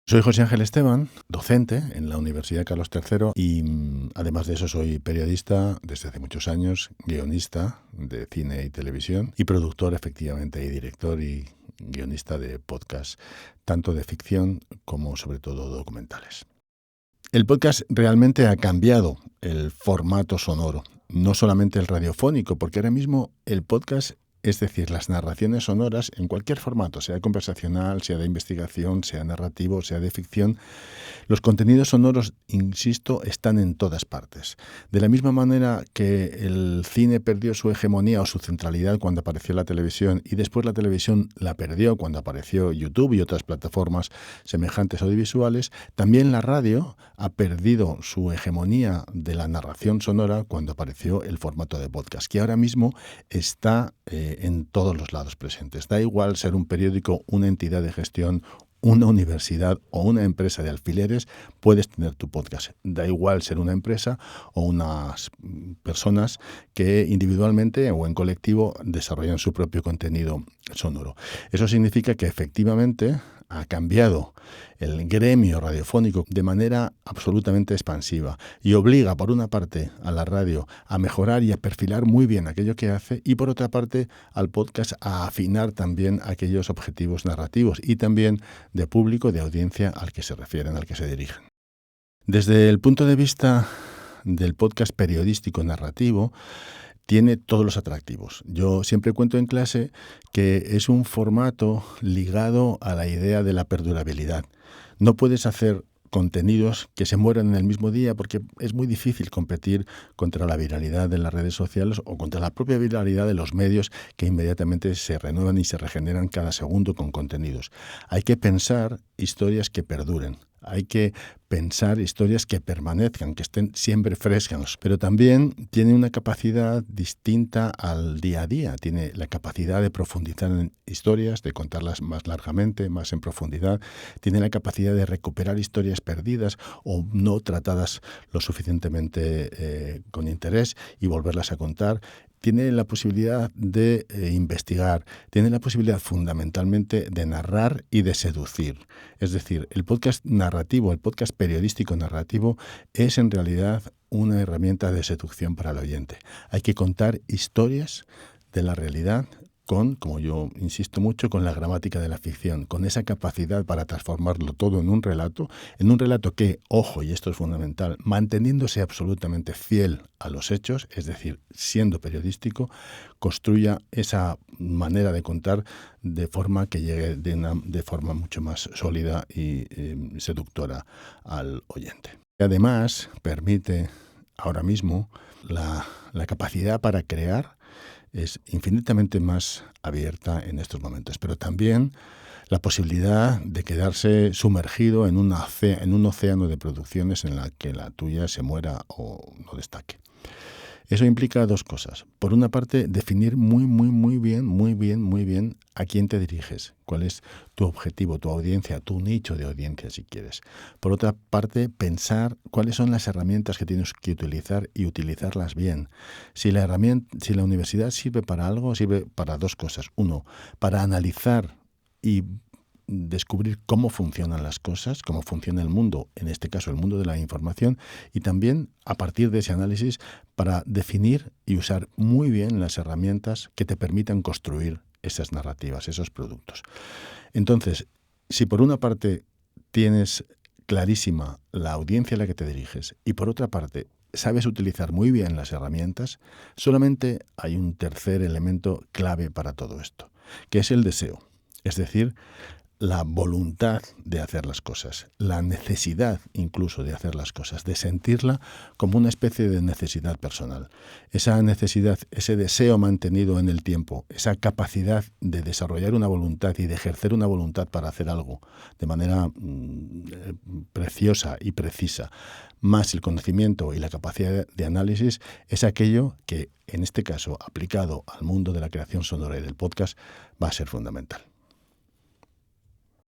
Soy José Ángel Esteban, docente en la Universidad Carlos III y además de eso soy periodista desde hace muchos años, guionista de cine y televisión y productor efectivamente y director y guionista de podcast, tanto de ficción como sobre todo documentales. El podcast realmente ha cambiado el formato sonoro, no solamente el radiofónico, porque ahora mismo el podcast, es decir, las narraciones sonoras en cualquier formato, sea conversacional, sea de investigación, sea narrativo, sea de ficción, los contenidos sonoros, insisto, están en todas partes. De la misma manera que el cine perdió su hegemonía o su centralidad cuando apareció la televisión y después la televisión la perdió cuando apareció YouTube y otras plataformas semejantes audiovisuales, también la radio ha perdido su hegemonía de la narración sonora cuando apareció el formato de podcast, que ahora mismo está en todos los lados presentes. Da igual ser un periódico, una entidad de gestión, una universidad o una empresa de alfileres, puedes tener tu podcast. Da igual ser una empresa o unas personas que individualmente o en colectivo desarrollan su propio contenido sonoro. Eso significa que efectivamente ha cambiado el gremio radiofónico de manera absolutamente expansiva y obliga, por una parte, a la radio a mejorar y a perfilar muy bien aquello que hace y, por otra parte, al podcast a afinar también aquellos objetivos narrativos y también de público, de audiencia al que se refieren, al que se dirigen. Desde el punto de vista del podcast periodístico narrativo, tiene todos los atractivos. Yo siempre cuento en clase que es un formato ligado a la idea de la perdurabilidad. No puedes hacer contenidos que se mueran en el mismo día porque es muy difícil competir contra la viralidad de las redes sociales o contra la propia viralidad de los medios que inmediatamente se renuevan y se regeneran cada segundo con contenidos. Hay que pensar historias que perduren. Hay que pensar historias que permanezcan, que estén siempre frescas, pero también tiene una capacidad distinta al día a día. Tiene la capacidad de profundizar en historias, de contarlas más largamente, más en profundidad. Tiene la capacidad de recuperar historias perdidas o no tratadas lo suficientemente con interés y volverlas a contar. Tiene la posibilidad de investigar, tiene la posibilidad fundamentalmente de narrar y de seducir. Es decir, el podcast narrativo, el podcast periodístico narrativo es en realidad una herramienta de seducción para el oyente. Hay que contar historias de la realidad con, como yo insisto mucho, con la gramática de la ficción, con esa capacidad para transformarlo todo en un relato que, ojo, y esto es fundamental, manteniéndose absolutamente fiel a los hechos, es decir, siendo periodístico, construya esa manera de contar de forma que llegue de forma mucho más sólida y seductora al oyente. Además, permite ahora mismo la capacidad para crear es infinitamente más abierta en estos momentos, pero también la posibilidad de quedarse sumergido en un océano de producciones en la que la tuya se muera o no destaque. Eso implica dos cosas. Por una parte, definir muy bien a quién te diriges, cuál es tu objetivo, tu audiencia, tu nicho de audiencia, si quieres. Por otra parte, pensar cuáles son las herramientas que tienes que utilizar y utilizarlas bien. Si la universidad sirve para algo, sirve para dos cosas. Uno, para analizar y descubrir cómo funcionan las cosas, cómo funciona el mundo, en este caso el mundo de la información, y también a partir de ese análisis para definir y usar muy bien las herramientas que te permitan construir esas narrativas, esos productos. Entonces, si por una parte tienes clarísima la audiencia a la que te diriges y por otra parte sabes utilizar muy bien las herramientas, solamente hay un tercer elemento clave para todo esto, que es el deseo, es decir, la voluntad de hacer las cosas, la necesidad incluso de hacer las cosas, de sentirla como una especie de necesidad personal. Esa necesidad, ese deseo mantenido en el tiempo, esa capacidad de desarrollar una voluntad y de ejercer una voluntad para hacer algo de manera preciosa y precisa, más el conocimiento y la capacidad de análisis, es aquello que, en este caso, aplicado al mundo de la creación sonora y del podcast, va a ser fundamental.